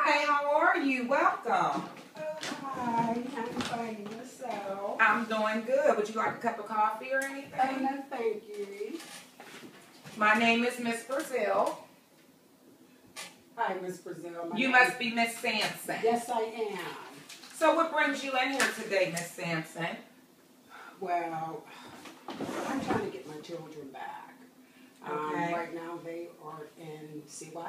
Hi, how are you? Welcome. Oh, hi. I'm fine. Yourself? I'm doing good. Would you like a cup of coffee or anything? Oh, no, thank you. My name is Miss Brazil. Hi, Miss Brazil. You must be Miss Sampson. Yes, I am. So what brings you in here today, Miss Sampson? Well, I'm trying to get my children back. Okay. Right now they are in CCAC.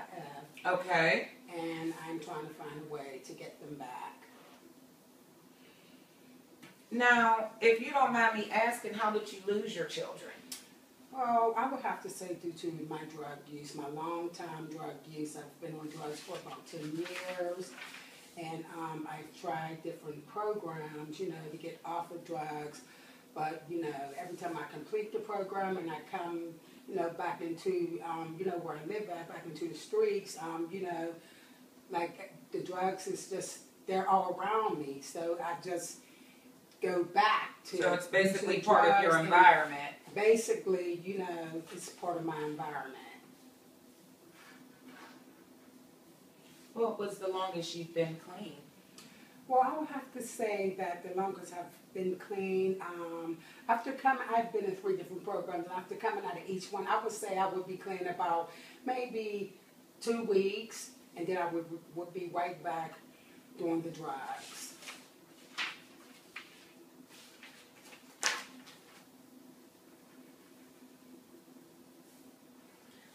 Okay. And I'm trying to find a way to get them back. Now, if you don't mind me asking, how did you lose your children? Well, I would have to say due to my drug use, my long-time drug use. I've been on drugs for about 10 years. And I've tried different programs, you know, to get off of drugs. But, you know, every time I complete the program and I come, you know, back into, you know, where I live at, back into the streets, you know, like the drugs is just, they're all around me. So I just go back to. So it's basically part of your environment. Basically, you know, it's part of my environment. What was the longest you've been clean? Well, I would have to say that the longest I've been clean, after coming, I've been in 3 different programs, and after coming out of each one, I would say I would be clean about maybe 2 weeks, and then I would be right back doing the drugs.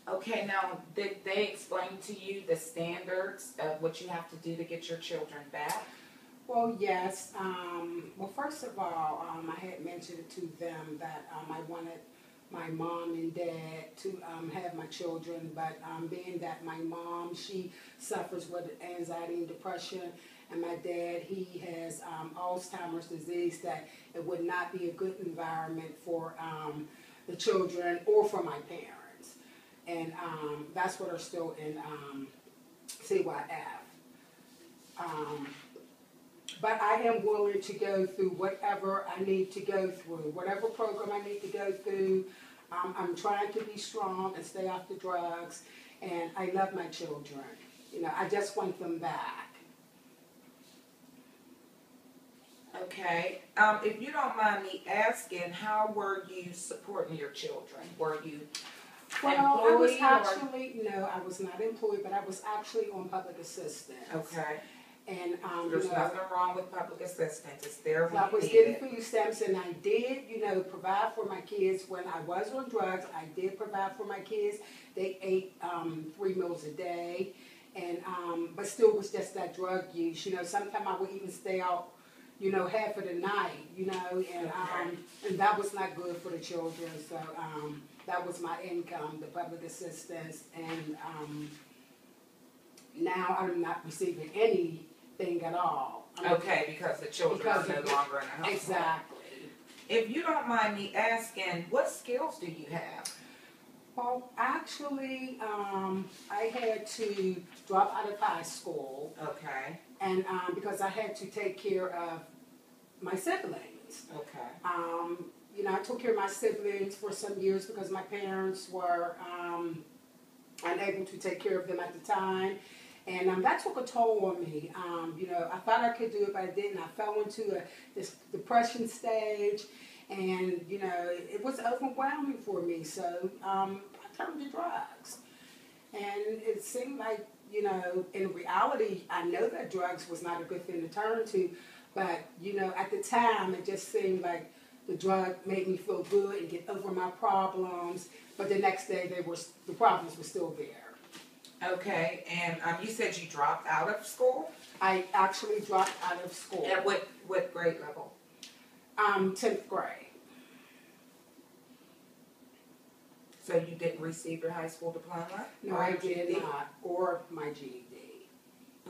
Okay, now, did they explain to you the standards of what you have to do to get your children back? Well, yes. Well, first of all, I had mentioned to them that I wanted my mom and dad to have my children, but being that my mom, she suffers with anxiety and depression, and my dad, he has Alzheimer's disease, that it would not be a good environment for the children or for my parents. And that's what are still in CYF. But I am willing to go through whatever I need to go through, whatever program I need to go through. I'm trying to be strong and stay off the drugs, and I love my children. You know, I just want them back. Okay. If you don't mind me asking, how were you supporting your children? Were you Well, I was employed actually, no, I was not employed, but I was actually on public assistance. Okay. And, There's you know, nothing wrong with public assistance. It's there when I was you need getting it. food stamps, and I did, you know, provide for my kids when I was on drugs. I did provide for my kids. They ate 3 meals a day, and but still was just that drug use. You know, sometimes I would even stay out, you know, half of the night. You know, and that was not good for the children. So that was my income, the public assistance, and now I'm not receiving anything at all. Okay, because the children are no longer in the house. Exactly. If you don't mind me asking, what skills do you have? Well, actually, I had to drop out of high school. Okay. And because I had to take care of my siblings. Okay. You know, I took care of my siblings for some years because my parents were unable to take care of them at the time. And that took a toll on me. You know, I thought I could do it, but I didn't. I fell into this depression stage, and, you know, it was overwhelming for me. So I turned to drugs. And it seemed like, you know, in reality, I know that drugs was not a good thing to turn to, but, you know, at the time, it just seemed like the drug made me feel good and get over my problems, but the next day the problems were still there. Okay, and you said you dropped out of school? I actually dropped out of school. At what grade level? 10th grade. So you didn't receive your high school diploma? No, I did not, or my GED.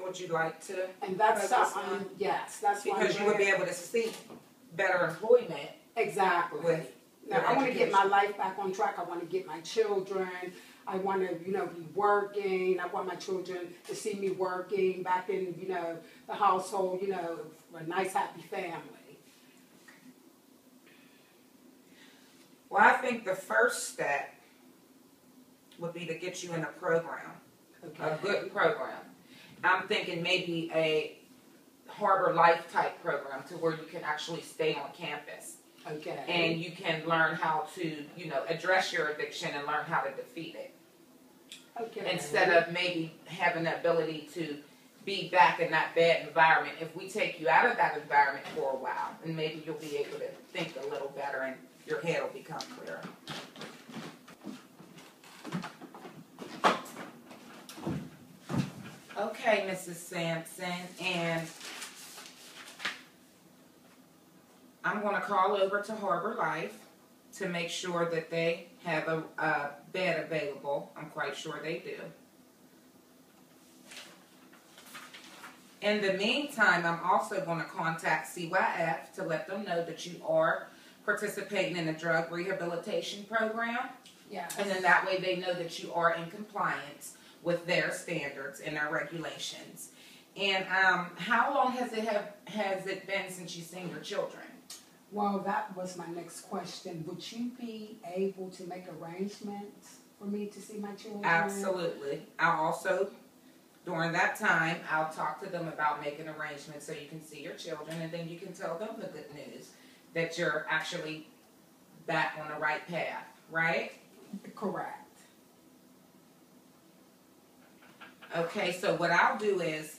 Would you like to? And that's something, yes, that's why. Because you would be able to seek better employment. Exactly. Now, I want to get my life back on track. I want to get my children. I want to, you know, be working. I want my children to see me working back in, you know, the household, you know, a nice, happy family. Well, I think the first step would be to get you in a program, Okay. a good program. I'm thinking maybe a Harbor Life type program to where you can actually stay on campus. Okay. And you can learn how to, address your addiction and learn how to defeat it. Okay. Instead of maybe having the ability to be back in that bad environment. If we take you out of that environment for a while, and maybe you'll be able to think a little better and your head will become clearer. Okay, Mrs. Sampson, and I'm going to call over to Harbor Life to make sure that they have a bed available. I'm quite sure they do. In the meantime, I'm also going to contact CYF to let them know that you are participating in a drug rehabilitation program. Yes. And then that way they know that you are in compliance with their standards and their regulations. And how long has it been since you've seen your children? Well, that was my next question. Would you be able to make arrangements for me to see my children? Absolutely. I'll also, during that time, I'll talk to them about making arrangements so you can see your children, and then you can tell them the good news that you're actually back on the right path, right? Correct. Okay, so what I'll do is,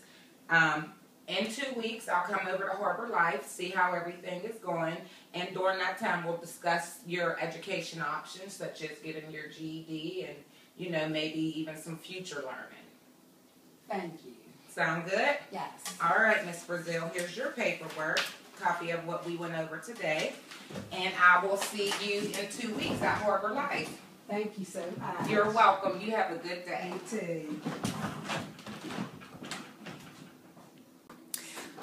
in 2 weeks, I'll come over to Harbor Life, see how everything is going, and during that time, we'll discuss your education options, such as getting your GED and, maybe even some future learning. Thank you. Sound good? Yes. All right, Miss Brazil, here's your paperwork, copy of what we went over today, and I will see you in 2 weeks at Harbor Life. Thank you so much. You're welcome. You have a good day. You too.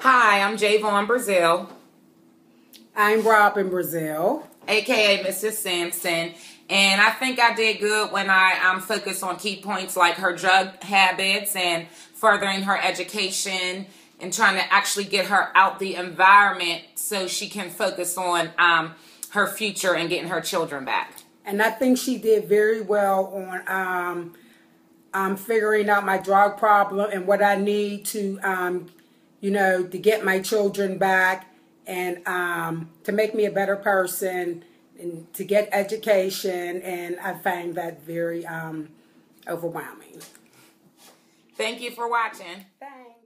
Hi, I'm Javon Brazil, I'm Robin Brazil, aka Mrs. Sampson, and I think I did good when I focused on key points like her drug habits and furthering her education and trying to actually get her out the environment so she can focus on her future and getting her children back. and I think she did very well on figuring out my drug problem and what I need to to get my children back and to make me a better person and to get education, and I find that very overwhelming. Thank you for watching. Thanks.